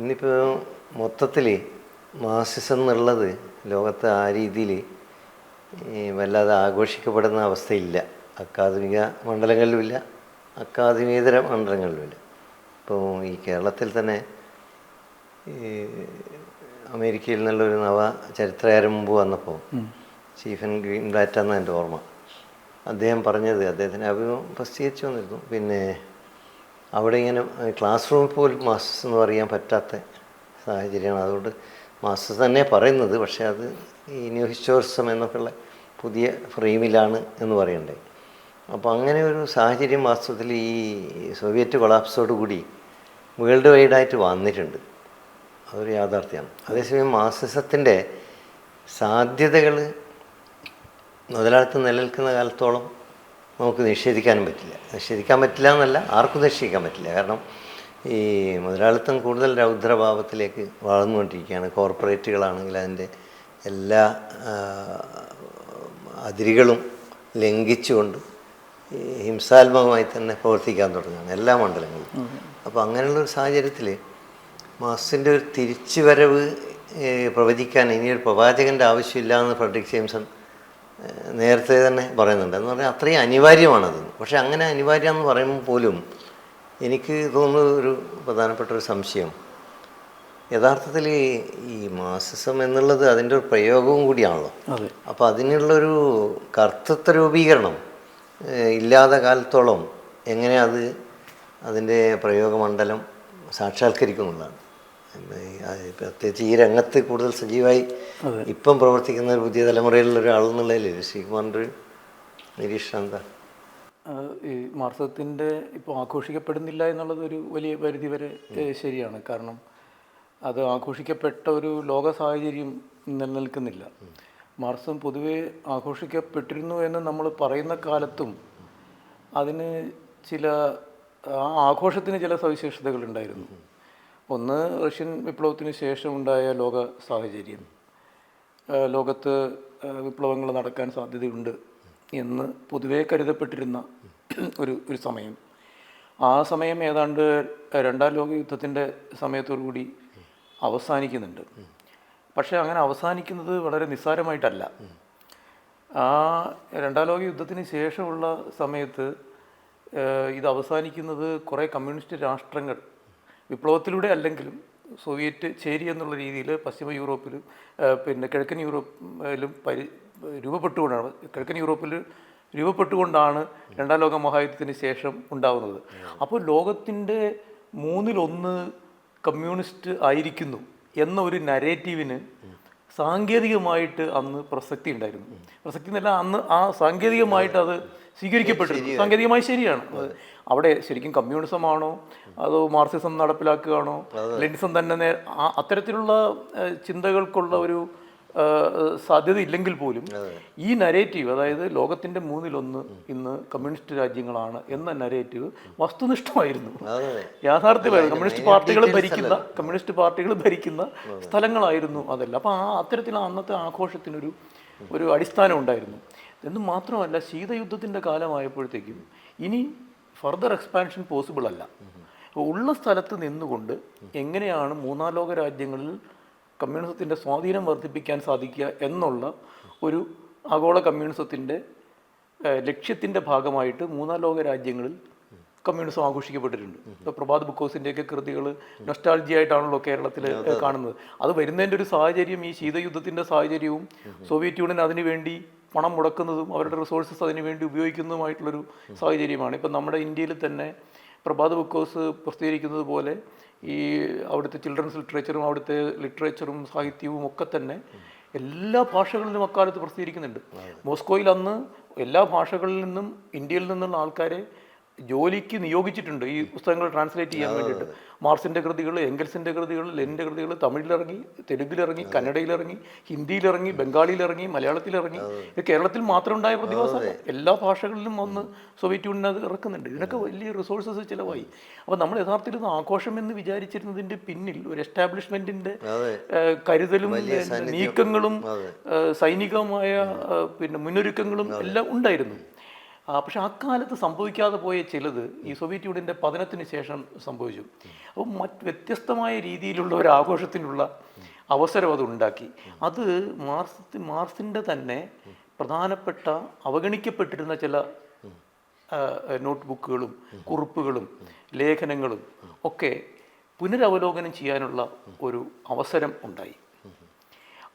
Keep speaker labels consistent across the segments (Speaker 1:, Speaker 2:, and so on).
Speaker 1: ഇന്നിപ്പോൾ മൊത്തത്തിൽ മാർക്സിസം എന്നുള്ളത് ലോകത്ത് ആ രീതിയിൽ വല്ലാതെ ആഘോഷിക്കപ്പെടുന്ന അവസ്ഥയില്ല. അക്കാദമിക മണ്ഡലങ്ങളിലുമില്ല, അക്കാദമികേതര മണ്ഡലങ്ങളിലുമില്ല. ഇപ്പോൾ ഈ കേരളത്തിൽ തന്നെ ഈ അമേരിക്കയിൽ നിന്നുള്ളൊരു നവ ചരിത്രകാരൻ മുമ്പ് വന്നപ്പോൾ സ്റ്റീഫൻ ഗ്രീൻബ്ലാറ്റ് എന്നാണ് എൻ്റെ ഓർമ്മ. അദ്ദേഹം പറഞ്ഞത്, അദ്ദേഹത്തിന് അഭിമുഖം പ്രസിദ്ധീകരിച്ചു വന്നിരുന്നു, പിന്നെ അവിടെ ഇങ്ങനെ ക്ലാസ് റൂമിൽ പോലും മാസ്റ്റേഴ്സ് എന്ന് പറയാൻ പറ്റാത്ത സാഹചര്യമാണ്. അതുകൊണ്ട് മാസ്റ്റേഴ്സ് തന്നെ പറയുന്നത്, പക്ഷേ അത് ഈ ന്യൂ ഹിസ്റ്റോറിസം എന്നൊക്കെയുള്ള പുതിയ ഫ്രെയിമിലാണ് എന്ന് പറയണ്ടേ. അപ്പോൾ അങ്ങനെ ഒരു സാഹചര്യം വാസ്തവത്തിൽ ഈ സോവിയറ്റ് കൊളാപ്സോട് കൂടി വേൾഡ് വൈഡായിട്ട് വന്നിട്ടുണ്ട്. അതൊരു യാഥാർത്ഥ്യമാണ്. അതേസമയം മാർക്സിസത്തിൻ്റെ സാധ്യതകൾ മുതലാളിത്തം നിലനിൽക്കുന്ന കാലത്തോളം നമുക്ക് നിഷേധിക്കാനും പറ്റില്ല. നിഷേധിക്കാൻ പറ്റില്ല എന്നല്ല, ആർക്കും നിഷേധിക്കാൻ പറ്റില്ല. കാരണം ഈ മുതലാളിത്തം കൂടുതൽ രൗദ്രഭാവത്തിലേക്ക് വളർന്നുകൊണ്ടിരിക്കുകയാണ്. കോർപ്പറേറ്റുകളാണെങ്കിൽ അതിൻ്റെ എല്ലാ അതിരുകളും ലംഘിച്ചുകൊണ്ട് ഹിംസാത്മകമായി തന്നെ പ്രവർത്തിക്കാൻ തുടങ്ങുകയാണ് എല്ലാ മണ്ഡലങ്ങളിലും. അപ്പോൾ അങ്ങനെയുള്ളൊരു സാഹചര്യത്തിൽ മാർക്സിൻ്റെ ഒരു തിരിച്ചുവരവ് പ്രവചിക്കാൻ ഇനിയൊരു പ്രവാചകൻ്റെ ആവശ്യമില്ല എന്ന് ഫ്രെഡറിക് ജെയിംസൺ നേരത്തെ തന്നെ പറയുന്നുണ്ട്. എന്ന് പറഞ്ഞാൽ അത്രയും അനിവാര്യമാണത്. പക്ഷേ അങ്ങനെ അനിവാര്യമെന്ന് പറയുമ്പോൾ പോലും എനിക്ക് തോന്നുന്നത് ഒരു പ്രധാനപ്പെട്ട ഒരു സംശയം, യഥാർത്ഥത്തിൽ ഈ മാർക്സിസം എന്നുള്ളത് അതിൻ്റെ ഒരു പ്രയോഗവും കൂടിയാണല്ലോ. അപ്പോൾ അതിനുള്ളൊരു കർത്തൃത്വ രൂപീകരണം ഇല്ലാത്ത കാലത്തോളം എങ്ങനെ അത് അതിൻ്റെ പ്രയോഗമണ്ഡലം സാക്ഷാത്കരിക്കുന്നുള്ളതാണ്. പ്രത്യേകിച്ച് ഈ രംഗത്ത് കൂടുതൽ സജീവമായി ഇപ്പം പ്രവർത്തിക്കുന്ന ഒരു പുതിയ തലമുറയിലുള്ള ഒരാളെന്നുള്ളതിൽ ശ്രീകുമാറിൻ്റെ ഒരു നിരീക്ഷണം എന്താ?
Speaker 2: ഈ മാർക്സിസത്തിൻ്റെ ഇപ്പോൾ ആഘോഷിക്കപ്പെടുന്നില്ല എന്നുള്ളത് ഒരു വലിയ പരിധി വരെ ശരിയാണ്. കാരണം അത് ആഘോഷിക്കപ്പെട്ട ഒരു ലോക സാഹചര്യം നിലനിൽക്കുന്നില്ല. മാർക്സിസം പൊതുവെ ആഘോഷിക്കപ്പെട്ടിരുന്നു എന്ന് നമ്മൾ പറയുന്ന കാലത്തും അതിന് ചില ആഘോഷത്തിന് ചില സവിശേഷതകളുണ്ടായിരുന്നു. ഒന്ന്, റഷ്യൻ വിപ്ലവത്തിന് ശേഷം ഉണ്ടായ ലോക സാഹചര്യം, ലോകത്ത് വിപ്ലവങ്ങൾ നടക്കാൻ സാധ്യതയുണ്ട് എന്ന് പൊതുവെ കരുതപ്പെട്ടിരുന്ന ഒരു സമയം. ആ സമയം ഏതാണ്ട് രണ്ടാം ലോക യുദ്ധത്തിൻ്റെ സമയത്തോടു കൂടി അവസാനിക്കുന്നുണ്ട്. പക്ഷേ അങ്ങനെ അവസാനിക്കുന്നത് വളരെ നിസ്സാരമായിട്ടല്ല. ആ രണ്ടാം ലോക യുദ്ധത്തിന് ശേഷമുള്ള സമയത്ത് ഇത് അവസാനിക്കുന്നത് കുറേ കമ്മ്യൂണിസ്റ്റ് രാഷ്ട്രങ്ങൾ വിപ്ലവത്തിലൂടെ അല്ലെങ്കിലും സോവിയറ്റ് ചേരി എന്നുള്ള രീതിയിൽ പശ്ചിമ യൂറോപ്പിലും പിന്നെ കിഴക്കൻ യൂറോപ്പിലും കിഴക്കൻ യൂറോപ്പിൽ രൂപപ്പെട്ടുകൊണ്ടാണ് രണ്ടാം ലോക മഹായുദ്ധത്തിന് ശേഷം ഉണ്ടാകുന്നത്. അപ്പോൾ ലോകത്തിൻ്റെ 1/3 കമ്മ്യൂണിസ്റ്റ് ആയിരിക്കുന്നു എന്ന ഒരു നരേറ്റീവിന് സാങ്കേതികമായിട്ട് അന്ന് പ്രസക്തി ഉണ്ടായിരുന്നു. പ്രസക്തി എന്നല്ല, അന്ന് ആ സാങ്കേതികമായിട്ട് അത് സ്വീകരിക്കപ്പെട്ടിരുന്നു. സാങ്കേതികമായി ശരിയാണ്. അവിടെ ശരിക്കും കമ്മ്യൂണിസമാണോ അതോ മാർക്സിസം നടപ്പിലാക്കുകയാണോ, ലെനിസം തന്നെ അത്തരത്തിലുള്ള ചിന്തകൾക്കുള്ള ഒരു സാധ്യത ഇല്ലെങ്കിൽ പോലും ഈ നരേറ്റീവ്, അതായത് ലോകത്തിൻ്റെ 1/3 ഇന്ന് കമ്മ്യൂണിസ്റ്റ് രാജ്യങ്ങളാണ് എന്ന നരേറ്റീവ് വസ്തുനിഷ്ഠമായിരുന്നു, യാഥാർത്ഥ്യമായിരുന്നു. കമ്മ്യൂണിസ്റ്റ് പാർട്ടികൾ ഭരിക്കുന്ന സ്ഥലങ്ങളായിരുന്നു അതെല്ലാം. അപ്പോൾ അത്തരത്തിൽ അന്നത്തെ ആഘോഷത്തിനൊരു അടിസ്ഥാനം ഉണ്ടായിരുന്നു. എന്ന് മാത്രമല്ല, ശീതയുദ്ധത്തിൻ്റെ കാലമായപ്പോഴത്തേക്കും ഇനി ഫർദർ എക്സ്പാൻഷൻ പോസിബിൾ അല്ല. ഉള്ള സ്ഥലത്ത് നിന്നുകൊണ്ട് എങ്ങനെയാണ് മൂന്നാം ലോക രാജ്യങ്ങളിൽ കമ്മ്യൂണിസത്തിൻ്റെ സ്വാധീനം വർദ്ധിപ്പിക്കാൻ സാധിക്കുക എന്നുള്ള ഒരു ആഗോള കമ്മ്യൂണിസത്തിൻ്റെ ലക്ഷ്യത്തിൻ്റെ ഭാഗമായിട്ട് മൂന്നാം ലോക രാജ്യങ്ങളിൽ കമ്മ്യൂണിസം ആഘോഷിക്കപ്പെട്ടിട്ടുണ്ട്. ഇപ്പോൾ പ്രഭാത് ബുക്കോസിൻ്റെയൊക്കെ കൃതികൾ നൊസ്റ്റാൾജി ആയിട്ടാണല്ലോ കേരളത്തിൽ കാണുന്നത്. അത് വരുന്നതിൻ്റെ ഒരു സാഹചര്യം ഈ ശീതയുദ്ധത്തിൻ്റെ സാഹചര്യവും സോവിയറ്റ് യൂണിയൻ അതിനു വേണ്ടി പണം മുടക്കുന്നതും അവരുടെ റിസോഴ്സസ് അതിനു വേണ്ടി ഉപയോഗിക്കുന്നതുമായിട്ടുള്ളൊരു സാഹചര്യമാണ്. ഇപ്പം നമ്മുടെ ഇന്ത്യയിൽ തന്നെ പ്രഭാത് ബുക്കോസ് പ്രസിദ്ധീകരിക്കുന്നത് പോലെ ഈ അവിടുത്തെ ചിൽഡ്രൻസ് ലിറ്ററേച്ചറും അവിടുത്തെ ലിറ്ററേച്ചറും സാഹിത്യവും ഒക്കെ തന്നെ എല്ലാ ഭാഷകളിലും അക്കാലത്ത് പ്രസിദ്ധീകരിക്കുന്നുണ്ട്. മോസ്കോയിൽ അന്ന് എല്ലാ ഭാഷകളിൽ നിന്നും ഇന്ത്യയിൽ നിന്നുള്ള ആൾക്കാരെ ജോലിക്ക് നിയോഗിച്ചിട്ടുണ്ട് ഈ പുസ്തകങ്ങൾ ട്രാൻസ്ലേറ്റ് ചെയ്യാൻ വേണ്ടിയിട്ട്. മാർക്സിൻ്റെ കൃതികൾ, എംഗൽസിൻ്റെ കൃതികൾ, ലെനിൻ്റെ കൃതികൾ തമിഴിലിറങ്ങി, തെലുങ്കിലിറങ്ങി, കന്നഡയിലിറങ്ങി, ഹിന്ദിയിലിറങ്ങി, ബംഗാളിയിലിറങ്ങി, മലയാളത്തിലിറങ്ങി. ഇത് കേരളത്തിൽ മാത്രം ഉണ്ടായ പ്രതിഭാസം. എല്ലാ ഭാഷകളിലും വന്ന് സോവിയറ്റ് യൂണിയൻ അത് ഇറക്കുന്നുണ്ട്. ഇതിനൊക്കെ വലിയ റിസോഴ്സസ് ചിലവായി. അപ്പോൾ നമ്മൾ യഥാർത്ഥത്തിൽ ഇത് ആഘോഷം എന്ന് വിചാരിച്ചിരുന്നതിൻ്റെ പിന്നിൽ ഒരു എസ്റ്റാബ്ലിഷ്മെൻറ്റിൻ്റെ കരുതലും നീക്കങ്ങളും സൈനികമായ മുന്നൊരുക്കങ്ങളും എല്ലാം ഉണ്ടായിരുന്നു. പക്ഷെ അക്കാലത്ത് സംഭവിക്കാതെ പോയ ചിലത് ഈ സോവിയറ്റ് യൂണിയൻ്റെ പതനത്തിന് ശേഷം സംഭവിച്ചു. അപ്പോൾ വ്യത്യസ്തമായ രീതിയിലുള്ള ഒരു ആഘോഷത്തിനുള്ള അവസരം അത് ഉണ്ടാക്കി. അത് മാർസിൻ്റെ തന്നെ പ്രധാനപ്പെട്ട അവഗണിക്കപ്പെട്ടിരുന്ന ചില നോട്ട് ബുക്കുകളും കുറിപ്പുകളും ലേഖനങ്ങളും ഒക്കെ പുനരവലോകനം ചെയ്യാനുള്ള ഒരു അവസരം ഉണ്ടായി.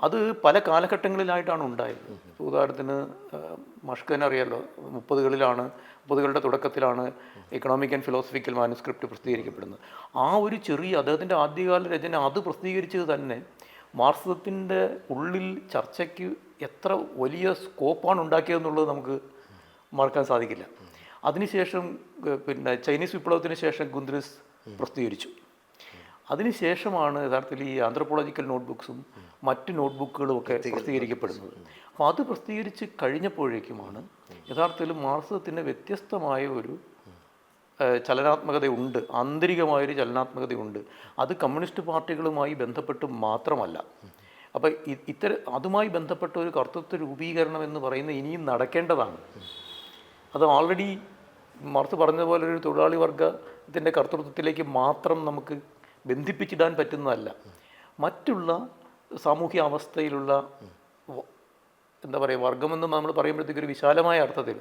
Speaker 2: അത് പല കാലഘട്ടങ്ങളിലായിട്ടാണ് ഉണ്ടായത്. ഉദാഹരണത്തിന് മഷ്കൻ അറിയാലോ, 30കളുടെ തുടക്കത്തിലാണ് എക്കണോമിക് ആൻഡ് ഫിലോസഫിക്കൽ മാനുസ്ക്രിപ്റ്റ് പ്രസിദ്ധീകരിക്കപ്പെടുന്നത്. ആ ഒരു ചെറിയ അദ്ദേഹത്തിൻ്റെ ആദ്യകാല രചന അത് പ്രസിദ്ധീകരിച്ചത് തന്നെ മാർക്സിസത്തിൻ്റെ ഉള്ളിൽ ചർച്ചയ്ക്ക് എത്ര വലിയ സ്കോപ്പാണ് ഉണ്ടാക്കിയതെന്നുള്ളത് നമുക്ക് മറക്കാൻ സാധിക്കില്ല. അതിനുശേഷം പിന്നെ ചൈനീസ് വിപ്ലവത്തിന് ശേഷം ഗുന്ദ്രിസ് പ്രസിദ്ധീകരിച്ചു. അതിനുശേഷമാണ് യഥാർത്ഥത്തിൽ ഈ ആന്ത്രോപോളജിക്കൽ നോട്ട്ബുക്സും മറ്റ് നോട്ട്ബുക്കുകളും ഒക്കെ പ്രസിദ്ധീകരിക്കപ്പെടുന്നത്. അപ്പോൾ അത് പ്രസിദ്ധീകരിച്ച് കഴിഞ്ഞപ്പോഴേക്കുമാണ് യഥാർത്ഥത്തിൽ മാർക്സിസത്തിന് വ്യത്യസ്തമായ ഒരു ചലനാത്മകതയുണ്ട്, ആന്തരികമായൊരു ചലനാത്മകതയുണ്ട്. അത് കമ്മ്യൂണിസ്റ്റ് പാർട്ടികളുമായി ബന്ധപ്പെട്ട് മാത്രമല്ല. അപ്പോൾ അതുമായി ബന്ധപ്പെട്ട ഒരു കർത്തൃത്വ രൂപീകരണം എന്ന് പറയുന്നത് ഇനിയും നടക്കേണ്ടതാണ്. അത് ഓൾറെഡി മാർക്സ് പറഞ്ഞതുപോലെ ഒരു തൊഴിലാളി വർഗത്തിൻ്റെ കർത്തൃത്വത്തിലേക്ക് മാത്രം നമുക്ക് ബന്ധിപ്പിച്ചിടാൻ പറ്റുന്നതല്ല. മറ്റുള്ള സാമൂഹ്യ അവസ്ഥയിലുള്ള എന്താ പറയുക, വർഗമെന്ന് നമ്മൾ പറയുമ്പോഴത്തേക്ക് ഒരു വിശാലമായ അർത്ഥത്തിൽ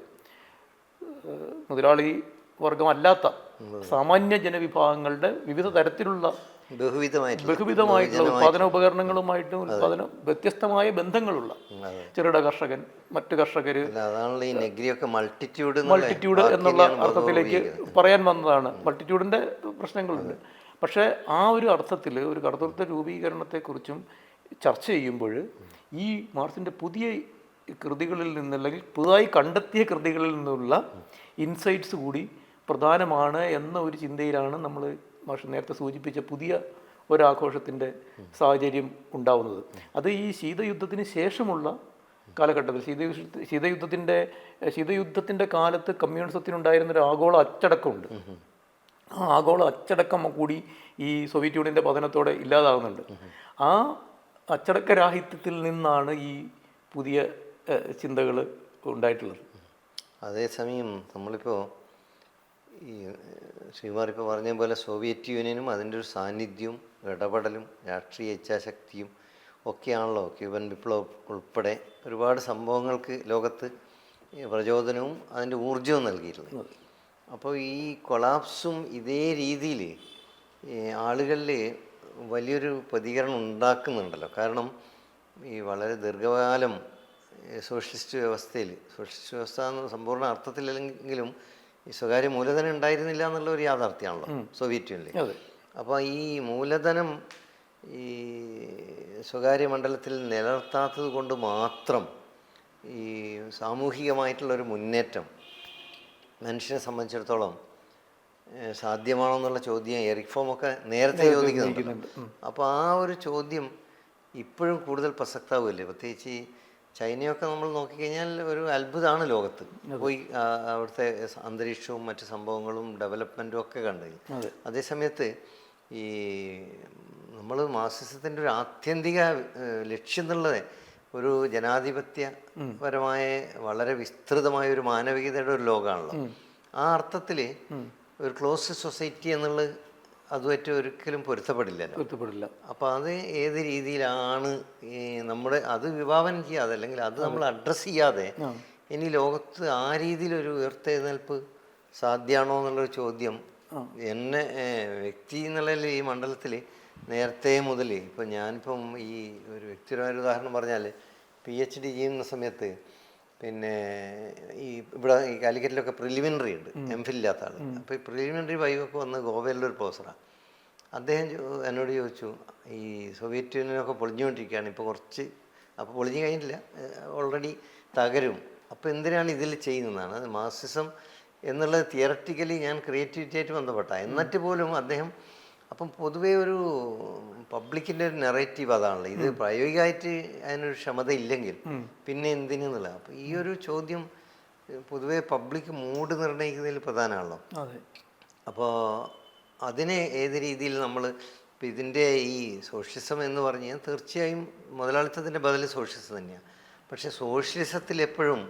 Speaker 2: മുതലാളി വർഗമല്ലാത്ത സാമാന്യ ജനവിഭാഗങ്ങളുടെ വിവിധ തരത്തിലുള്ള ബഹുവിധമായിട്ടുള്ള ഉത്പാദന ഉപകരണങ്ങളുമായിട്ടും വ്യത്യസ്തമായ ബന്ധങ്ങളുള്ള ചെറുകിട കർഷകൻ, മറ്റു കർഷകർ, മൾട്ടിറ്റ്യൂഡ് എന്നുള്ള അർത്ഥത്തിലേക്ക് പറയാൻ വന്നതാണ്. മൾട്ടിറ്റ്യൂഡിൻ്റെ പ്രശ്നങ്ങളുണ്ട്. പക്ഷേ ആ ഒരു അർത്ഥത്തിൽ ഒരു കർത്തൃത്വ രൂപീകരണത്തെക്കുറിച്ചും ചർച്ച ചെയ്യുമ്പോൾ ഈ മാർക്സിൻ്റെ പുതിയ കൃതികളിൽ നിന്നല്ലെങ്കിൽ പുതുതായി കണ്ടെത്തിയ കൃതികളിൽ നിന്നുള്ള ഇൻസൈറ്റ്സ് കൂടി പ്രധാനമാണ് എന്ന ഒരു ചിന്തയിലാണ് നമ്മൾ മാഷ് നേരത്തെ സൂചിപ്പിച്ച പുതിയ ഒരാഘോഷത്തിൻ്റെ സാഹചര്യം ഉണ്ടാവുന്നത്. അത് ഈ ശീതയുദ്ധത്തിന് ശേഷമുള്ള കാലഘട്ടത്തിൽ ശീതയുദ്ധത്തിൻ്റെ കാലത്ത് കമ്മ്യൂണിസത്തിനുണ്ടായിരുന്നൊരു ആഗോള അച്ചടക്കമുണ്ട്. ആ ആഗോള അച്ചടക്കം കൂടി ഈ സോവിയറ്റ് യൂണിയൻ്റെ പതനത്തോടെ ഇല്ലാതാകുന്നുണ്ട്. ആ അച്ചടക്കരാഹിത്യത്തിൽ നിന്നാണ് ഈ പുതിയ ചിന്തകൾ ഉണ്ടായിട്ടുള്ളത്.
Speaker 1: അതേസമയം നമ്മളിപ്പോൾ ഈ ശ്രീമാർ ഇപ്പോൾ പറഞ്ഞ പോലെ സോവിയറ്റ് യൂണിയനും അതിൻ്റെ ഒരു സാന്നിധ്യവും ഇടപെടലും രാഷ്ട്രീയ ഇച്ഛാശക്തിയും ഒക്കെയാണല്ലോ ക്യൂബൻ വിപ്ലവം ഉൾപ്പെടെ ഒരുപാട് സംഭവങ്ങൾക്ക് ലോകത്ത് പ്രചോദനവും അതിൻ്റെ ഊർജവും നൽകിയിട്ടുള്ളത്. അപ്പോൾ ഈ കൊളാപ്സും ഇതേ രീതിയിൽ ആളുകളിൽ വലിയൊരു പ്രതികരണം ഉണ്ടാക്കുന്നുണ്ടല്ലോ. കാരണം ഈ വളരെ ദീർഘകാലം സോഷ്യലിസ്റ്റ് വ്യവസ്ഥ എന്ന സമ്പൂർണ്ണ അർത്ഥത്തിലല്ലെങ്കിലും ഈ സ്വകാര്യ മൂലധനം ഉണ്ടായിരുന്നില്ല എന്നുള്ള ഒരു യാഥാർത്ഥ്യമാണല്ലോ സോവിയറ്റ് യൂണിയനിൽ. അപ്പോൾ ഈ മൂലധനം ഈ സ്വകാര്യ മണ്ഡലത്തിൽ നിലനിർത്താത്തത് കൊണ്ട് മാത്രം ഈ സാമൂഹികമായിട്ടുള്ളൊരു മുന്നേറ്റം മനുഷ്യനെ സംബന്ധിച്ചിടത്തോളം സാധ്യമാണോ എന്നുള്ള ചോദ്യം എറിക് ഫോമൊക്കെ നേരത്തെ ചോദിക്കുന്നുണ്ട്. അപ്പോൾ ആ ഒരു ചോദ്യം ഇപ്പോഴും കൂടുതൽ പ്രസക്തമാവില്ലേ? പ്രത്യേകിച്ച് ചൈനയൊക്കെ നമ്മൾ നോക്കിക്കഴിഞ്ഞാൽ ഒരു അത്ഭുതമാണ് ലോകത്ത്. പോയി അവിടുത്തെ അന്തരീക്ഷവും മറ്റു സംഭവങ്ങളും ഡെവലപ്മെൻറ്റും ഒക്കെ കണ്ടു. അതേസമയത്ത് ഈ നമ്മൾ മാർക്സിസത്തിൻ്റെ ഒരു ആത്യന്തിക ലക്ഷ്യം എന്നുള്ളത് ഒരു ജനാധിപത്യപരമായ വളരെ വിസ്തൃതമായ ഒരു മാനവികതയുടെ ഒരു ലോകമാണല്ലോ. ആ അർത്ഥത്തിൽ ഒരു ക്ലോസ്ഡ് സൊസൈറ്റി എന്നുള്ളത് അതുമായിട്ട് ഒരിക്കലും പൊരുത്തപ്പെടില്ല. അപ്പോൾ അത് ഏത് രീതിയിലാണ് ഈ നമ്മുടെ അത് വിഭാവനം ചെയ്യാതെ അല്ലെങ്കിൽ അത് നമ്മൾ അഡ്രസ്സ് ചെയ്യാതെ ഇനി ലോകത്ത് ആ രീതിയിലൊരു ഉയർത്തെഴുന്നേൽപ്പ് സാധ്യമാണോ എന്നുള്ളൊരു ചോദ്യം എന്നെ വ്യക്തി എന്നുള്ളതിൽ ഈ മണ്ഡലത്തിൽ നേരത്തെ മുതൽ ഇപ്പം ഞാനിപ്പം ഈ ഒരു വ്യക്തിപരമായ ഉദാഹരണം പറഞ്ഞാൽ PhD ചെയ്യുന്ന സമയത്ത് പിന്നെ ഈ ഇവിടെ ഈ കാലിക്കറ്റിലൊക്കെ പ്രിലിമിനറി ഉണ്ട്, MPhil ഇല്ലാത്ത ആൾ. അപ്പോൾ ഈ പ്രിലിമിനറി വൈവൊക്കെ വന്ന് ഗോവയിലൊരു പ്രൊഫസറാണ്. അദ്ദേഹം എന്നോട് ചോദിച്ചു, ഈ സോവിയറ്റ് യൂണിയനൊക്കെ പൊളിഞ്ഞുകൊണ്ടിരിക്കുകയാണ് ഇപ്പോൾ കുറച്ച്, അപ്പോൾ പൊളിഞ്ഞു കഴിഞ്ഞിട്ടില്ല, ഓൾറെഡി തകരും, അപ്പോൾ എന്തിനാണ് ഇതിൽ ചെയ്യുന്നതാണ്. അത് മാർക്സിസം എന്നുള്ളത് തിയററ്റിക്കലി ഞാൻ ക്രിയേറ്റിവിറ്റി ആയിട്ട് ബന്ധപ്പെട്ട എന്നിട്ട് പോലും അദ്ദേഹം അപ്പം പൊതുവേ ഒരു പബ്ലിക്കിൻ്റെ ഒരു നെറേറ്റീവ് അതാണല്ലോ. ഇത് പ്രായോഗികമായിട്ട് അതിനൊരു ക്ഷമത ഇല്ലെങ്കിൽ പിന്നെ എന്തിനെന്നുള്ള. അപ്പോൾ ഈ ഒരു ചോദ്യം പൊതുവേ പബ്ലിക് മൂഡ് നിർണ്ണയിക്കുന്നതിൽ പ്രധാനമാണല്ലോ. അപ്പോൾ അതിനെ ഏത് രീതിയിൽ നമ്മൾ ഇപ്പം ഇതിൻ്റെ ഈ സോഷ്യലിസം എന്ന് പറഞ്ഞാൽ തീർച്ചയായും മുതലാളിത്തത്തിൻ്റെ ബദൽ സോഷ്യലിസം തന്നെയാണ്. പക്ഷേ സോഷ്യലിസത്തിൽ എപ്പോഴും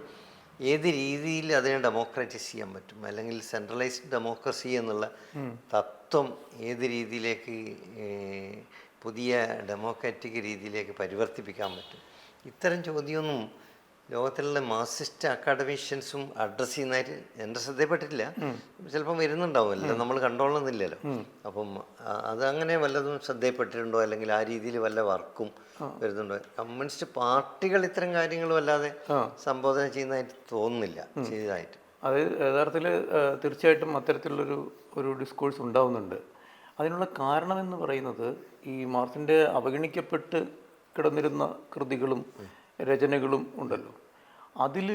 Speaker 1: ഏത് രീതിയിൽ അതിനെ ഡെമോക്രാറ്റൈസ് ചെയ്യാൻ പറ്റും, അല്ലെങ്കിൽ സെൻട്രലൈസ്ഡ് ഡെമോക്രസി എന്നുള്ള തത്വം ഏത് രീതിയിലേക്ക് പുതിയ ഡെമോക്രാറ്റിക് രീതിയിലേക്ക് പരിവർത്തിപ്പിക്കാൻ പറ്റും. ഇത്തരം ചോദ്യമൊന്നും ലോകത്തിലുള്ള മാർക്സിസ്റ്റ് അക്കാഡമീഷ്യൻസും അഡ്രസ്സ് ചെയ്യുന്നതായിട്ട് എൻ്റെ ശ്രദ്ധയിൽപ്പെട്ടിട്ടില്ല. ചിലപ്പം വരുന്നുണ്ടാവുമല്ലോ, നമ്മൾ കണ്ടോളുന്നില്ലല്ലോ. അപ്പം അതങ്ങനെ വല്ലതും ശ്രദ്ധയിൽപ്പെട്ടിട്ടുണ്ടോ, അല്ലെങ്കിൽ ആ രീതിയിൽ വല്ല വർക്കും വരുന്നുണ്ടോ? കമ്മ്യൂണിസ്റ്റ് പാർട്ടികൾ ഇത്തരം കാര്യങ്ങൾ വല്ലാതെ സംബോധന ചെയ്യുന്നതായിട്ട് തോന്നുന്നില്ല ചെയ്തതായിട്ട്.
Speaker 2: അത് യഥാർത്ഥത്തിൽ തീർച്ചയായിട്ടും അത്തരത്തിലുള്ളൊരു ഡിസ്കോഴ്സ് ഉണ്ടാവുന്നുണ്ട്. അതിനുള്ള കാരണമെന്ന് പറയുന്നത് ഈ മാർക്സിൻ്റെ അവഗണിക്കപ്പെട്ട് കിടന്നിരുന്ന കൃതികളും രചനകളും ഉണ്ടല്ലോ, അതിൽ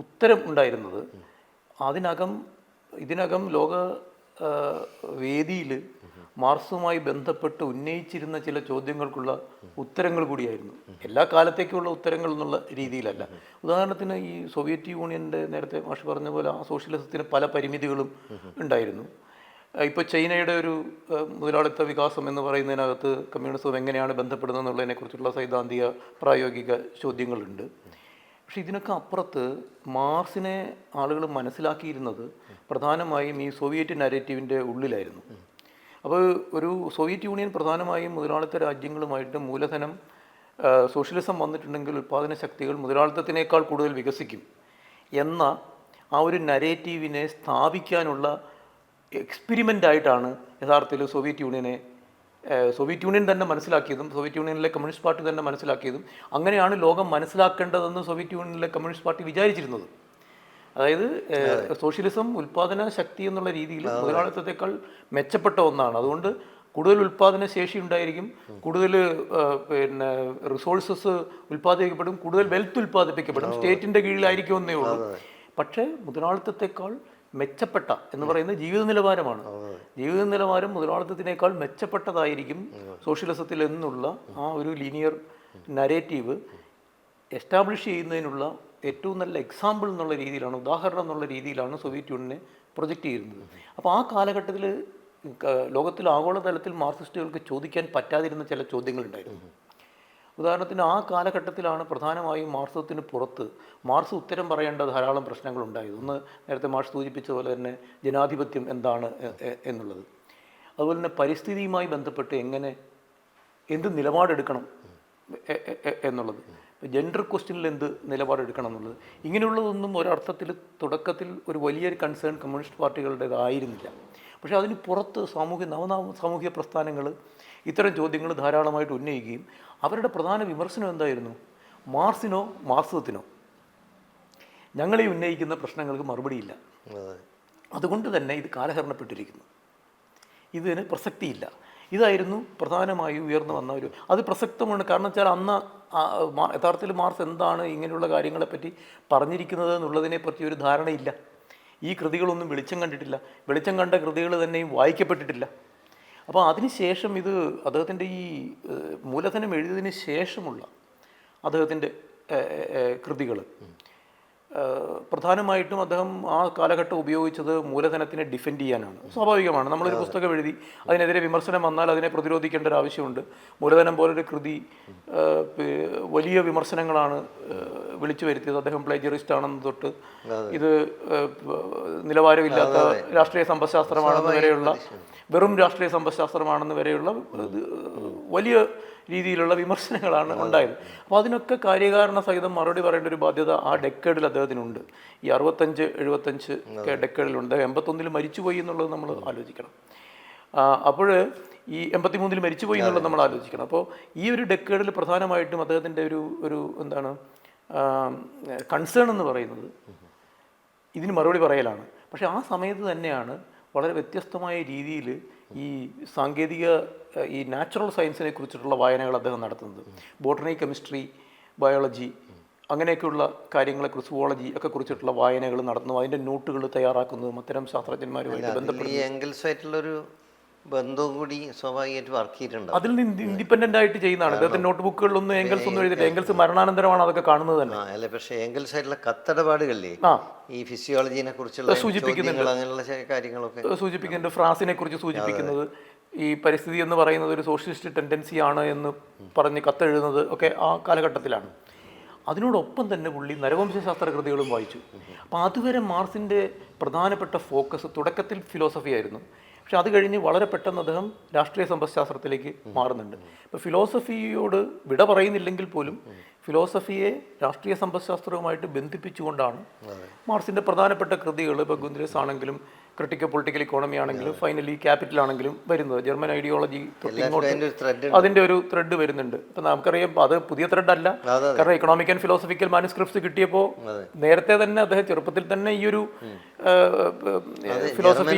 Speaker 2: ഉത്തരം ഉണ്ടായിരുന്നത് ഇതിനകം ലോക വേദിയിൽ മാർക്സുമായി ബന്ധപ്പെട്ട് ഉന്നയിച്ചിരുന്ന ചില ചോദ്യങ്ങൾക്കുള്ള ഉത്തരങ്ങൾ കൂടിയായിരുന്നു. എല്ലാ കാലത്തേക്കുള്ള ഉത്തരങ്ങൾ എന്നുള്ള രീതിയിലല്ല. ഉദാഹരണത്തിന് ഈ സോവിയറ്റ് യൂണിയൻ്റെ നേരത്തെ മാഷ് പറഞ്ഞ പോലെ ആ സോഷ്യലിസത്തിന് പല പരിമിതികളും ഉണ്ടായിരുന്നു. ഇപ്പോൾ ചൈനയുടെ ഒരു മുതലാളിത്ത വികാസം എന്ന് പറയുന്നതിനകത്ത് കമ്മ്യൂണിസം എങ്ങനെയാണ് ബന്ധപ്പെടുന്നത് എന്നുള്ളതിനെക്കുറിച്ചുള്ള സൈദ്ധാന്തിക പ്രായോഗിക ചോദ്യങ്ങളുണ്ട്. പക്ഷെ ഇതിനൊക്കെ അപ്പുറത്ത് മാർക്സിനെ ആളുകൾ മനസ്സിലാക്കിയിരുന്നത് പ്രധാനമായും ഈ സോവിയറ്റ് നരേറ്റീവിൻ്റെ ഉള്ളിലായിരുന്നു. അപ്പോൾ ഒരു സോവിയറ്റ് യൂണിയൻ പ്രധാനമായും മുതലാളിത്ത രാജ്യങ്ങളുമായിട്ട് മൂലധനം സോഷ്യലിസം വന്നിട്ടുണ്ടെങ്കിൽ ഉൽപ്പാദന ശക്തികൾ മുതലാളിത്തത്തിനേക്കാൾ കൂടുതൽ വികസിക്കും എന്ന ആ ഒരു നരേറ്റീവിനെ സ്ഥാപിക്കാനുള്ള എക്സ്പെരിമെൻ്റ് ആയിട്ടാണ് യഥാർത്ഥത്തിൽ സോവിയറ്റ് യൂണിയൻ തന്നെ മനസ്സിലാക്കിയതും സോവിയറ്റ് യൂണിയനിലെ കമ്മ്യൂണിസ്റ്റ് പാർട്ടി തന്നെ മനസ്സിലാക്കിയതും അങ്ങനെയാണ് ലോകം മനസ്സിലാക്കേണ്ടതെന്ന് സോവിയറ്റ് യൂണിയനിലെ കമ്മ്യൂണിസ്റ്റ് പാർട്ടി വിചാരിച്ചിരുന്നത്. അതായത് സോഷ്യലിസം ഉൽപ്പാദന ശക്തി എന്നുള്ള രീതിയിൽ മുതലാളിത്തത്തെക്കാൾ മെച്ചപ്പെട്ട ഒന്നാണ്. അതുകൊണ്ട് കൂടുതൽ ഉൽപ്പാദന ശേഷി ഉണ്ടായിരിക്കും, കൂടുതൽ റിസോഴ്സസ് ഉൽപ്പാദിപ്പിക്കപ്പെടും, കൂടുതൽ വെൽത്ത് ഉൽപ്പാദിപ്പിക്കപ്പെടും, സ്റ്റേറ്റിൻ്റെ കീഴിലായിരിക്കുമെന്നേ ഉള്ളൂ. പക്ഷേ മുതലാളിത്തത്തെക്കാൾ മെച്ചപ്പെട്ട എന്ന് പറയുന്നത് ജീവിത നിലവാരമാണ്. ജീവിത നിലവാരം മുതലാളിത്തത്തിനേക്കാൾ മെച്ചപ്പെട്ടതായിരിക്കും സോഷ്യലിസത്തിൽ എന്നുള്ള ആ ഒരു ലീനിയർ നരേറ്റീവ് എസ്റ്റാബ്ലിഷ് ചെയ്യുന്നതിനുള്ള ഏറ്റവും നല്ല എക്സാമ്പിൾ എന്നുള്ള രീതിയിലാണ്, ഉദാഹരണം എന്നുള്ള രീതിയിലാണ് സോവിയറ്റ് യൂണിയനെ പ്രൊജക്റ്റ് ചെയ്യുന്നത്. അപ്പോൾ ആ കാലഘട്ടത്തിൽ ലോകത്തിൽ ആഗോളതലത്തിൽ മാർക്സിസ്റ്റുകൾക്ക് ചോദിക്കാൻ പറ്റാതിരുന്ന ചില ചോദ്യങ്ങളുണ്ടായിരുന്നു. ഉദാഹരണത്തിന് ആ കാലഘട്ടത്തിലാണ് പ്രധാനമായും മാർക്സത്തിന് പുറത്ത് മാർക്സ് ഉത്തരം പറയേണ്ട ധാരാളം പ്രശ്നങ്ങളുണ്ടായത്. ഒന്ന് നേരത്തെ മാർക്സ് സൂചിപ്പിച്ച പോലെ തന്നെ ജനാധിപത്യം എന്താണ് എന്നുള്ളത്, അതുപോലെ തന്നെ പരിസ്ഥിതിയുമായി ബന്ധപ്പെട്ട് എന്ത് നിലപാടെടുക്കണം എന്നുള്ളത്, ജെൻഡർ ക്വസ്റ്റ്യനിൽ എന്ത് നിലപാടെടുക്കണം എന്നുള്ളത്, ഇങ്ങനെയുള്ളതൊന്നും ഒരർത്ഥത്തിൽ തുടക്കത്തിൽ ഒരു വലിയൊരു കൺസേൺ കമ്മ്യൂണിസ്റ്റ് പാർട്ടികളുടേതായിരുന്നില്ല. പക്ഷേ അതിന് പുറത്ത് സാമൂഹിക പ്രസ്ഥാനങ്ങൾ ഇത്തരം ചോദ്യങ്ങൾ ധാരാളമായിട്ട് ഉന്നയിക്കുകയും അവരുടെ പ്രധാന വിമർശനം എന്തായിരുന്നു? മാർക്സിസത്തിനോ ഞങ്ങളീ ഉന്നയിക്കുന്ന പ്രശ്നങ്ങൾക്ക് മറുപടിയില്ല, അതുകൊണ്ട് തന്നെ ഇത് കാലഹരണപ്പെട്ടിരിക്കുന്നു, ഇതിന് പ്രസക്തിയില്ല. ഇതായിരുന്നു പ്രധാനമായും ഉയർന്നു വന്ന അത് പ്രസക്തമാണ്. കാരണം വെച്ചാൽ അന്ന് യഥാർത്ഥത്തിൽ മാർക്സ് എന്താണ് ഇങ്ങനെയുള്ള കാര്യങ്ങളെപ്പറ്റി പറഞ്ഞിരിക്കുന്നത് എന്നുള്ളതിനെപ്പറ്റി ഒരു ധാരണയില്ല. ഈ കൃതികളൊന്നും വെളിച്ചം കണ്ടിട്ടില്ല, വെളിച്ചം കണ്ട കൃതികൾ തന്നെയും വായിക്കപ്പെട്ടിട്ടില്ല. അപ്പോൾ അതിനുശേഷം ഇത് അദ്ദേഹത്തിൻ്റെ ഈ മൂലധനം എഴുതിയതിന് ശേഷമുള്ള അദ്ദേഹത്തിൻ്റെ കൃതികൾ പ്രധാനമായിട്ടും അദ്ദേഹം ആ കാലഘട്ടം ഉപയോഗിച്ചത് മൂലധനത്തിനെ ഡിഫെൻഡ് ചെയ്യാനാണ്. സ്വാഭാവികമാണ്, നമ്മളൊരു പുസ്തകം എഴുതി അതിനെതിരെ വിമർശനം വന്നാൽ അതിനെ പ്രതിരോധിക്കേണ്ട ഒരു ആവശ്യമുണ്ട്. മൂലധനം പോലൊരു കൃതി വലിയ വിമർശനങ്ങളാണ് വിളിച്ചു വരുത്തിയത്. അദ്ദേഹം പ്ലേജറിസ്റ്റ് ആണെന്ന് തൊട്ട് ഇത് നിലവാരമില്ലാത്ത രാഷ്ട്രീയ സമ്പദ്ശാസ്ത്രമാണെന്ന് വരെയുള്ള, വെറും രാഷ്ട്രീയ സമ്പദ്ശാസ്ത്രമാണെന്ന് വരെയുള്ള വലിയ രീതിയിലുള്ള വിമർശനങ്ങളാണ് ഉണ്ടായത്. അപ്പോൾ അതിനൊക്കെ കാര്യകാരണ സഹിതം മറുപടി പറയേണ്ട ഒരു ബാധ്യത ആ ഡെക്കേഡിൽ അദ്ദേഹത്തിനുണ്ട്. ഈ 65-75 ഡെക്കേഡിലുണ്ട്. 81 മരിച്ചുപോയി എന്നുള്ളത് നമ്മൾ ആലോചിക്കണം. അപ്പോൾ ഈ 83 മരിച്ചുപോയി എന്നുള്ളത് നമ്മൾ ആലോചിക്കണം. അപ്പോൾ ഈ ഒരു ഡെക്കേഡിൽ പ്രധാനമായിട്ടും അദ്ദേഹത്തിൻ്റെ ഒരു എന്താണ് കൺസേൺ എന്ന് പറയുന്നത് ഇതിന് മറുപടി പറയലാണ്. പക്ഷേ ആ സമയത്ത് തന്നെയാണ് വളരെ വ്യത്യസ്തമായ രീതിയിൽ ഈ സാങ്കേതിക ഈ നാച്ചുറൽ സയൻസിനെ കുറിച്ചിട്ടുള്ള വായനകൾ അദ്ദേഹം നടത്തുന്നത്. ബോട്ടണി, കെമിസ്ട്രി, ബയോളജി അങ്ങനെയൊക്കെയുള്ള കാര്യങ്ങളെക്കുറിച്ച്, സുവോളജി ഒക്കെ കുറിച്ചിട്ടുള്ള വായനകൾ നടത്തുന്നു, അതിൻ്റെ നോട്ടുകൾ തയ്യാറാക്കുന്നതും അത്തരം ശാസ്ത്രജ്ഞന്മാരുമായിട്ട്
Speaker 1: ബന്ധപ്പെട്ടുള്ളൊരു ബന്ധവും കൂടി സ്വാഭാവികമായിട്ട് വർക്ക് ചെയ്തിട്ടുണ്ട്.
Speaker 2: അതിൽ നിന്ന് ഇൻഡിപെൻഡൻ്റ് ആയിട്ട് ചെയ്യുന്നതാണ്. അദ്ദേഹത്തിൻ്റെ നോട്ട് ബുക്കുകളിലൊന്നും എംഗൽസ് ഒന്നും എഴുതിയില്ല. എംഗൽസ് മരണാനന്തരമാണ് അതൊക്കെ കാണുന്നത് തന്നെ.
Speaker 1: അല്ല, പക്ഷേ എംഗൽസ് ആയിട്ടുള്ള കത്തിടപാടുകളിലെ ഈ ഫിസിയോളജിനെ കുറിച്ചുള്ള
Speaker 2: സൂചിപ്പിക്കുന്നുണ്ട്,
Speaker 1: അങ്ങനെയുള്ള കാര്യങ്ങളൊക്കെ
Speaker 2: സൂചിപ്പിക്കുന്നുണ്ട്. ഫ്രാൻസിനെ കുറിച്ച് സൂചിപ്പിക്കുന്നത്, ഈ പരിസ്ഥിതി എന്ന് പറയുന്നത് ഒരു സോഷ്യലിസ്റ്റ് ടെൻഡൻസിയാണ് എന്ന് പറഞ്ഞ് കത്തെഴുതുന്നത് ഒക്കെ ആ കാലഘട്ടത്തിലാണ്. അതിനോടൊപ്പം തന്നെ പുള്ളി നരവംശാസ്ത്ര കൃതികളും വായിച്ചു. അപ്പോൾ അതുവരെ മാർസിൻ്റെ പ്രധാനപ്പെട്ട ഫോക്കസ് തുടക്കത്തിൽ ഫിലോസഫി ആയിരുന്നു. പക്ഷെ അത് കഴിഞ്ഞ് വളരെ പെട്ടെന്ന് അദ്ദേഹം രാഷ്ട്രീയ സമ്പദ്ശാസ്ത്രത്തിലേക്ക് മാറുന്നുണ്ട്. ഇപ്പോൾ ഫിലോസഫിയോട് വിട പറയുന്നില്ലെങ്കിൽ പോലും ഫിലോസഫിയെ രാഷ്ട്രീയ സമ്പദ്ശാസ്ത്രവുമായിട്ട് ബന്ധിപ്പിച്ചുകൊണ്ടാണ് മാർസിൻ്റെ പ്രധാനപ്പെട്ട കൃതികൾ, ഇപ്പോൾ ഗുന്ദ്രസ് ആണെങ്കിലും ക്രിട്ടിക്കൽ പൊളിറ്റിക്കൽ ഇക്കോണമി ആണെങ്കിലും ഫൈനലി ക്യാപിറ്റൽ ആണെങ്കിലും വരുന്നത്. ജർമ്മൻ ഐഡിയോളജി അതിൻ്റെ ഒരു ത്രെഡ് വരുന്നുണ്ട്. ഇപ്പം നമുക്കറിയാം അത് പുതിയ ത്രെഡ് അല്ല, കാരണം എക്കണോമിക് ആൻഡ് ഫിലോസഫിക്കൽ മാനുസ്ക്രിപ്റ്റ്സ് കിട്ടിയപ്പോൾ നേരത്തെ തന്നെ അദ്ദേഹം ചെറുപ്പത്തിൽ തന്നെ ഈ ഒരു ഫിലോസഫി,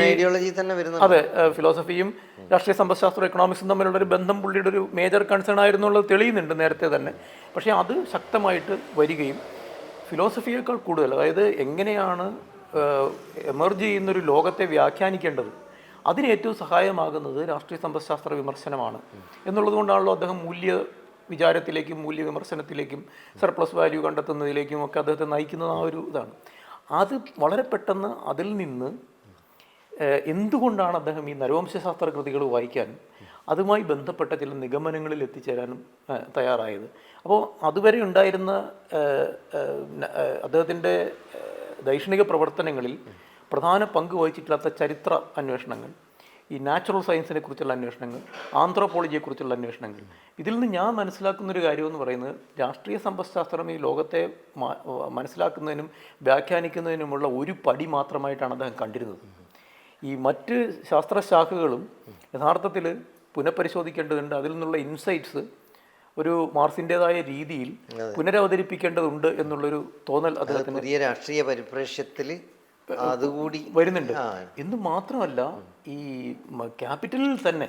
Speaker 2: അതെ, ഫിലോസഫിയും രാഷ്ട്രീയ സമ്പദ്ശാസ്ത്രം എക്കണോമിക്സും തമ്മിലുള്ള ഒരു ബന്ധം പുള്ളിയുടെ ഒരു മേജർ കൺസേൺ ആയിരുന്നുള്ളത് തെളിയുന്നുണ്ട് നേരത്തെ തന്നെ. പക്ഷേ അത് ശക്തമായിട്ട് വരികയും ഫിലോസഫിയേക്കാൾ കൂടുതൽ, അതായത് എങ്ങനെയാണ് എമർജ് ചെയ്യുന്നൊരു ലോകത്തെ വ്യാഖ്യാനിക്കേണ്ടത്, അതിന് ഏറ്റവും സഹായമാകുന്നത് രാഷ്ട്രീയ സമ്പദ്ശാസ്ത്ര വിമർശനമാണ് എന്നുള്ളത് കൊണ്ടാണല്ലോ അദ്ദേഹം മൂല്യ വിചാരത്തിലേക്കും മൂല്യ വിമർശനത്തിലേക്കും സർപ്ലസ് വാല്യൂ കണ്ടെത്തുന്നതിലേക്കും ഒക്കെ അദ്ദേഹത്തെ നയിക്കുന്നത് ആ ഒരു ഇതാണ്. അത് വളരെ പെട്ടെന്ന് അതിൽ നിന്ന് എന്തുകൊണ്ടാണ് അദ്ദേഹം ഈ നരവംശാസ്ത്ര കൃതികൾ വായിക്കാനും അതുമായി ബന്ധപ്പെട്ട ചില നിഗമനങ്ങളിൽ എത്തിച്ചേരാനും തയ്യാറായത്. അപ്പോൾ അതുവരെ ഉണ്ടായിരുന്ന അദ്ദേഹത്തിൻ്റെ ദൈക്ഷണിക പ്രവർത്തനങ്ങളിൽ പ്രധാന പങ്ക് വഹിച്ചിട്ടില്ലാത്ത ചരിത്ര അന്വേഷണങ്ങൾ, ഈ നാച്ചുറൽ സയൻസിനെ കുറിച്ചുള്ള അന്വേഷണങ്ങൾ, ആന്ത്രോപോളജിയെക്കുറിച്ചുള്ള അന്വേഷണങ്ങൾ, ഇതിൽ നിന്ന് ഞാൻ മനസ്സിലാക്കുന്നൊരു കാര്യമെന്ന് പറയുന്നത് രാഷ്ട്രീയ സമ്പദ്ശാസ്ത്രം ഈ ലോകത്തെ മനസ്സിലാക്കുന്നതിനും വ്യാഖ്യാനിക്കുന്നതിനുമുള്ള ഒരു പടി മാത്രമായിട്ടാണ് അദ്ദേഹം കണ്ടിരുന്നത്. ഈ മറ്റ് ശാസ്ത്രശാഖകളും യഥാർത്ഥത്തിൽ പുനഃപരിശോധിക്കേണ്ടതുണ്ട്. അതിൽ നിന്നുള്ള ഇൻസൈറ്റ്സ് ഒരു മാർസിൻ്റെതായ രീതിയിൽ പുനരവതരിപ്പിക്കേണ്ടതുണ്ട് എന്നുള്ളൊരു തോന്നൽ അദ്ദേഹത്തിന്
Speaker 1: പുതിയ രാഷ്ട്രീയ പരിപ്രേക്ഷ്യത്തിൽ അതുകൂടി
Speaker 2: വരുന്നുണ്ട്. എന്ന് മാത്രമല്ല, ഈ ക്യാപിറ്റലിൽ തന്നെ,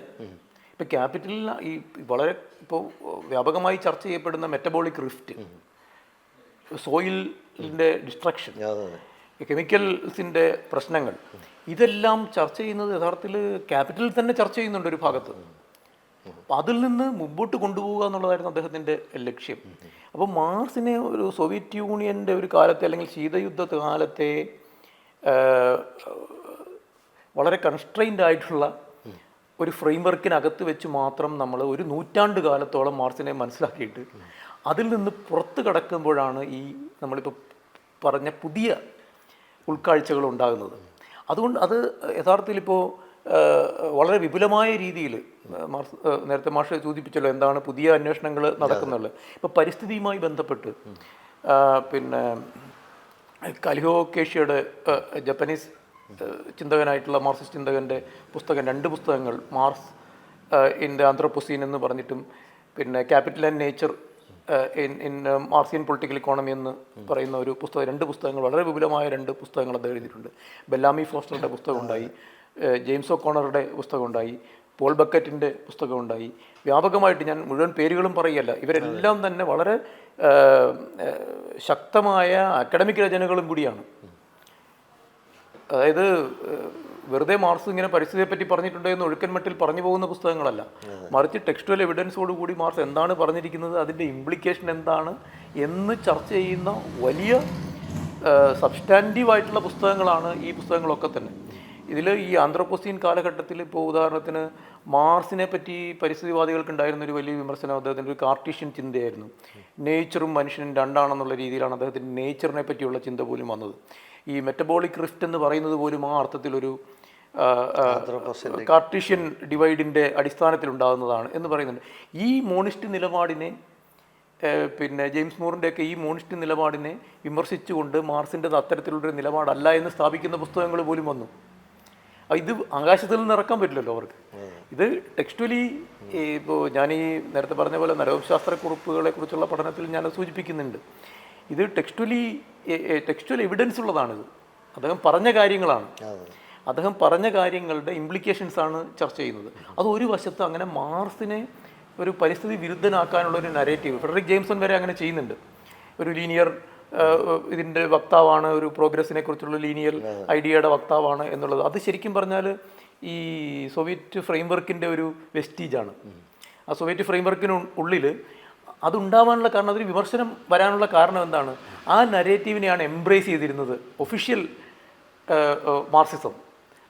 Speaker 2: ഇപ്പം ക്യാപിറ്റലിൽ ഈ വളരെ ഇപ്പോൾ വ്യാപകമായി ചർച്ച ചെയ്യപ്പെടുന്ന മെറ്റബോളിക് റിഫ്റ്റ്, സോയിലിൻ്റെ ഡിസ്ട്രക്ഷൻ, കെമിക്കൽസിൻ്റെ പ്രശ്നങ്ങൾ, ഇതെല്ലാം ചർച്ച ചെയ്യുന്നത് യഥാർത്ഥത്തിൽ ക്യാപിറ്റലിൽ തന്നെ ചർച്ച ചെയ്യുന്നുണ്ട് ഒരു ഭാഗത്ത്. അപ്പം അതിൽ നിന്ന് മുമ്പോട്ട് കൊണ്ടുപോകുക എന്നുള്ളതായിരുന്നു അദ്ദേഹത്തിൻ്റെ ലക്ഷ്യം. അപ്പോൾ മാർസിനെ ഒരു സോവിയറ്റ് യൂണിയൻ്റെ ഒരു കാലത്തെ അല്ലെങ്കിൽ ശീതയുദ്ധ കാലത്തെ വളരെ കൺസ്ട്രെയിൻഡ് ആയിട്ടുള്ള ഒരു ഫ്രെയിംവർക്കിനകത്ത് വെച്ച് മാത്രം നമ്മൾ ഒരു നൂറ്റാണ്ട് കാലത്തോളം മാർസിനെ മനസ്സിലാക്കിയിട്ട് അതിൽ നിന്ന് പുറത്ത് കടക്കുമ്പോഴാണ് ഈ നമ്മളിപ്പോൾ പറഞ്ഞ പുതിയ ഉൾക്കാഴ്ചകൾ ഉണ്ടാകുന്നത്. അതുകൊണ്ട് അത് യഥാർത്ഥത്തിൽ ഇപ്പോൾ വളരെ വിപുലമായ രീതിയിൽ നേരത്തെ മാഷ് സൂചിപ്പിച്ചല്ലോ എന്താണ് പുതിയ അന്വേഷണങ്ങൾ നടക്കുന്നുള്ളത്. ഇപ്പോൾ പരിസ്ഥിതിയുമായി ബന്ധപ്പെട്ട് പിന്നെ കലിഹോ കേഷിയുടെ ജപ്പനീസ് ചിന്തകനായിട്ടുള്ള മാർക്സിസ്റ്റ് ചിന്തകൻ്റെ പുസ്തകം, 2 പുസ്തകങ്ങൾ, മാർസ് ഇൻ ദ ആന്ത്രോപോസീൻ എന്ന് പറഞ്ഞിട്ടും പിന്നെ capital and nature in Marxian political economy എന്ന് പറയുന്ന ഒരു പുസ്തകം, 2 പുസ്തകങ്ങൾ, വളരെ വിപുലമായ 2 പുസ്തകങ്ങൾ അദ്ദേഹം എഴുതിയിട്ടുണ്ട്. ബെല്ലാമി ഫോസ്റ്ററുടെ പുസ്തകം ഉണ്ടായി, ജെയിംസ് ഒക്കോണറുടെ പുസ്തകം ഉണ്ടായി, പോൾ ബക്കറ്റിൻ്റെ പുസ്തകം ഉണ്ടായി. വ്യാപകമായിട്ട്, ഞാൻ മുഴുവൻ പേരുകളും പറയുകയല്ല, ഇവരെല്ലാം തന്നെ വളരെ ശക്തമായ അക്കാഡമിക് രചനകളും കൂടിയാണ്. അതായത് വെറുതെ മാർക്സ് ഇങ്ങനെ പരിസ്ഥിതിയെപ്പറ്റി പറഞ്ഞിട്ടുണ്ട് എന്ന് ഒഴുക്കൻ മട്ടിൽ പറഞ്ഞു പോകുന്ന പുസ്തകങ്ങളല്ല, മറിച്ച് ടെക്സ്റ്റുവൽ എവിഡൻസോടുകൂടി മാർക്സ് എന്താണ് പറഞ്ഞിരിക്കുന്നത്, അതിൻ്റെ ഇംപ്ലിക്കേഷൻ എന്താണ് എന്ന് ചർച്ച ചെയ്യുന്ന വലിയ സബ്സ്റ്റാൻറ്റീവായിട്ടുള്ള പുസ്തകങ്ങളാണ് ഈ പുസ്തകങ്ങളൊക്കെ തന്നെ. ഇതിൽ ഈ ആന്ത്രോപോസീൻ കാലഘട്ടത്തിൽ ഇപ്പോൾ ഉദാഹരണത്തിന് മാർസിനെ പറ്റി പരിസ്ഥിതിവാദികൾക്കുണ്ടായിരുന്നൊരു വലിയ വിമർശനം അദ്ദേഹത്തിൻ്റെ ഒരു കാർട്ടീഷ്യൻ ചിന്തയായിരുന്നു. നേച്ചറും മനുഷ്യനും രണ്ടാണെന്നുള്ള രീതിയിലാണ് അദ്ദേഹത്തിൻ്റെ നേച്ചറിനെ പറ്റിയുള്ള ചിന്ത പോലും വന്നത്. ഈ മെറ്റബോളിക് റിഫ്റ്റ് എന്ന് പറയുന്നത് പോലും ആ അർത്ഥത്തിലൊരു കാർട്ടീഷ്യൻ ഡിവൈഡിൻ്റെ അടിസ്ഥാനത്തിലുണ്ടാകുന്നതാണ് എന്ന് പറയുന്നുണ്ട്. ഈ മോണിസ്റ്റ് നിലപാടിനെ പിന്നെ ജെയിംസ് മൂറിൻ്റെയൊക്കെ ഈ മോണിസ്റ്റ് നിലപാടിനെ വിമർശിച്ചുകൊണ്ട് മാർസിൻ്റെത് അത്തരത്തിലുള്ളൊരു നിലപാടല്ല എന്ന് സ്ഥാപിക്കുന്ന പുസ്തകങ്ങൾ പോലും വന്നു. ഇത് ആകാശത്തിൽ നിന്ന് ഇറക്കാൻ പറ്റില്ലല്ലോ അവർക്ക്. ഇത് ടെക്സ്റ്റുവലി ഇപ്പോൾ ഞാൻ ഈ നേരത്തെ പറഞ്ഞ പോലെ നരവംശാസ്ത്ര കുറിപ്പുകളെ കുറിച്ചുള്ള പഠനത്തിൽ ഞാൻ സൂചിപ്പിക്കുന്നുണ്ട്. ഇത് ടെക്സ്റ്റുവൽ എവിഡൻസ് ഉള്ളതാണിത്. അദ്ദേഹം പറഞ്ഞ കാര്യങ്ങളാണ്, അദ്ദേഹം പറഞ്ഞ കാര്യങ്ങളുടെ ഇംപ്ലിക്കേഷൻസാണ് ചർച്ച ചെയ്യുന്നത്. അത് ഒരു വശത്ത് അങ്ങനെ മാർസിനെ ഒരു പരിസ്ഥിതി വിരുദ്ധനാക്കാനുള്ളൊരു നരേറ്റീവ് ഫ്രെഡറിക് ജെയിംസൺ വരെ അങ്ങനെ ചെയ്യുന്നുണ്ട്. ഒരു ലീനിയർ ഇതിൻ്റെ വക്താവാണ്, ഒരു പ്രോഗ്രസ്സിനെ കുറിച്ചുള്ള ലീനിയർ ഐഡിയയുടെ വക്താവാണ് എന്നുള്ളത്. അത് ശരിക്കും പറഞ്ഞാൽ ഈ സോവിയറ്റ് ഫ്രെയിംവർക്കിൻ്റെ ഒരു വെസ്റ്റീജാണ്. ആ സോവിയറ്റ് ഫ്രെയിംവർക്കിന് ഉള്ളിൽ അതുണ്ടാവാനുള്ള കാരണം, അതിന് വിമർശനം വരാനുള്ള കാരണം എന്താണ്? ആ നരേറ്റീവിനെയാണ് എംബ്രേസ് ചെയ്തിരുന്നത് ഒഫീഷ്യൽ മാർക്സിസം.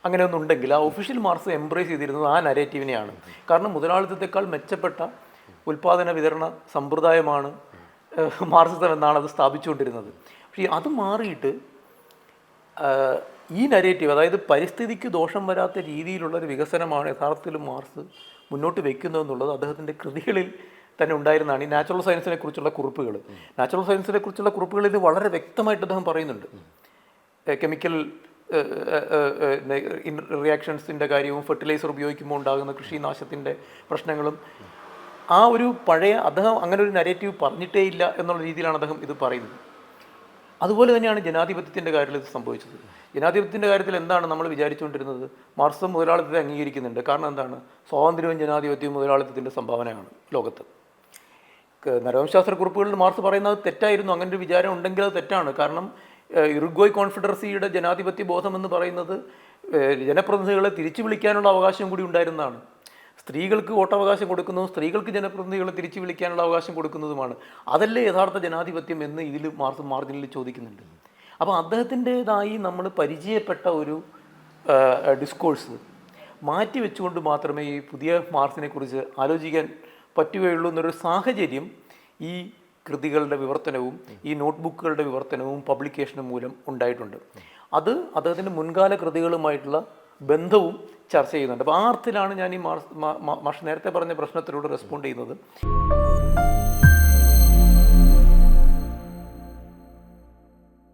Speaker 2: അങ്ങനെ ഒന്നുണ്ടെങ്കിൽ ആ ഒഫീഷ്യൽ മാർക്സ് എംബ്രേസ് ചെയ്തിരുന്നത് ആ നരേറ്റീവിനെയാണ്. കാരണം മുതലാളിത്തത്തെക്കാൾ മെച്ചപ്പെട്ട ഉൽപ്പാദന വിതരണ സമ്പ്രദായമാണ് മാർക്സിസം എന്നാണ് അത് സ്ഥാപിച്ചുകൊണ്ടിരുന്നത്. പക്ഷേ അത് മാറിയിട്ട് ഈ നരേറ്റീവ്, അതായത് പരിസ്ഥിതിക്ക് ദോഷം വരാത്ത രീതിയിലുള്ളൊരു വികസനമാണ് യഥാർത്ഥത്തിൽ മാർക്സ് മുന്നോട്ട് വയ്ക്കുന്നതെന്നുള്ളത് അദ്ദേഹത്തിൻ്റെ കൃതികളിൽ തന്നെ ഉണ്ടായിരുന്നതാണ്. ഈ നാച്ചുറൽ സയൻസിനെ കുറിച്ചുള്ള കുറിപ്പുകൾ, നാച്ചുറൽ സയൻസിനെ കുറിച്ചുള്ള കുറിപ്പുകളിൽ ഇത് വളരെ വ്യക്തമായിട്ട് അദ്ദേഹം പറയുന്നുണ്ട്. കെമിക്കൽ റിയാക്ഷൻസിൻ്റെ കാര്യവും ഫെർട്ടിലൈസർ ഉപയോഗിക്കുമ്പോൾ ഉണ്ടാകുന്ന കൃഷിനാശത്തിൻ്റെ പ്രശ്നങ്ങളും ആ ഒരു പഴയ അദ്ദേഹം അങ്ങനെ ഒരു നരേറ്റീവ് പറഞ്ഞിട്ടേ ഇല്ല എന്നുള്ള രീതിയിലാണ് അദ്ദേഹം ഇത് പറയുന്നത്. അതുപോലെ തന്നെയാണ് ജനാധിപത്യത്തിൻ്റെ കാര്യത്തിൽ ഇത് സംഭവിച്ചത്. ജനാധിപത്യത്തിൻ്റെ കാര്യത്തിൽ എന്താണ് നമ്മൾ വിചാരിച്ചുകൊണ്ടിരുന്നത്? മാർക്സിസം മുതലാളിത്തത്തെ അംഗീകരിക്കുന്നുണ്ട്. കാരണം എന്താണ്? സ്വാതന്ത്ര്യവും ജനാധിപത്യവും മുതലാളിത്തത്തിൻ്റെ സംഭാവനയാണ് ലോകത്ത്. നരവംശാസ്ത്ര കുറിപ്പുകളിൽ മാർക്സ് പറയുന്നത് തെറ്റായിരുന്നു. അങ്ങനെ ഒരു വിചാരം ഉണ്ടെങ്കിൽ അത് തെറ്റാണ്. കാരണം ഇറുഗ്വോയ് കോൺഫെഡറസിയുടെ ജനാധിപത്യ ബോധം എന്ന് പറയുന്നത് ജനപ്രതിനിധികളെ തിരിച്ചു വിളിക്കാനുള്ള അവകാശം കൂടി ഉണ്ടായിരുന്നതാണ്. സ്ത്രീകൾക്ക് വോട്ടവകാശം കൊടുക്കുന്നതും സ്ത്രീകൾക്ക് ജനപ്രതിനിധികളെ തിരിച്ചു വിളിക്കാനുള്ള അവകാശം കൊടുക്കുന്നതുമാണ്. അതല്ലേ യഥാർത്ഥ ജനാധിപത്യം എന്ന് ഇതിൽ മാർക്സ് മാർജിനിൽ ചോദിക്കുന്നുണ്ട്. അപ്പോൾ അദ്ദേഹത്തിൻ്റേതായി നമ്മൾ പരിചയപ്പെട്ട ഒരു ഡിസ്കോഴ്സ് മാറ്റി വെച്ചുകൊണ്ട് മാത്രമേ ഈ പുതിയ മാർക്സിനെ കുറിച്ച് ആലോചിക്കാൻ പറ്റുകയുള്ളൂ എന്നൊരു സാഹചര്യം ഈ കൃതികളുടെ വിവർത്തനവും ഈ നോട്ട്ബുക്കുകളുടെ വിവർത്തനവും പബ്ലിക്കേഷനും മൂലം ഉണ്ടായിട്ടുണ്ട്. അത് അദ്ദേഹത്തിൻ്റെ മുൻകാല കൃതികളുമായിട്ടുള്ള ബന്ധവും ചർച്ച ചെയ്യുന്നുണ്ട്. അപ്പോൾ ആ അർത്ഥത്തിലാണ് ഞാൻ ഈ മാർക്സ് നേരത്തെ പറഞ്ഞ പ്രശ്നത്തിലൂടെ റെസ്പോണ്ട് ചെയ്യുന്നത്.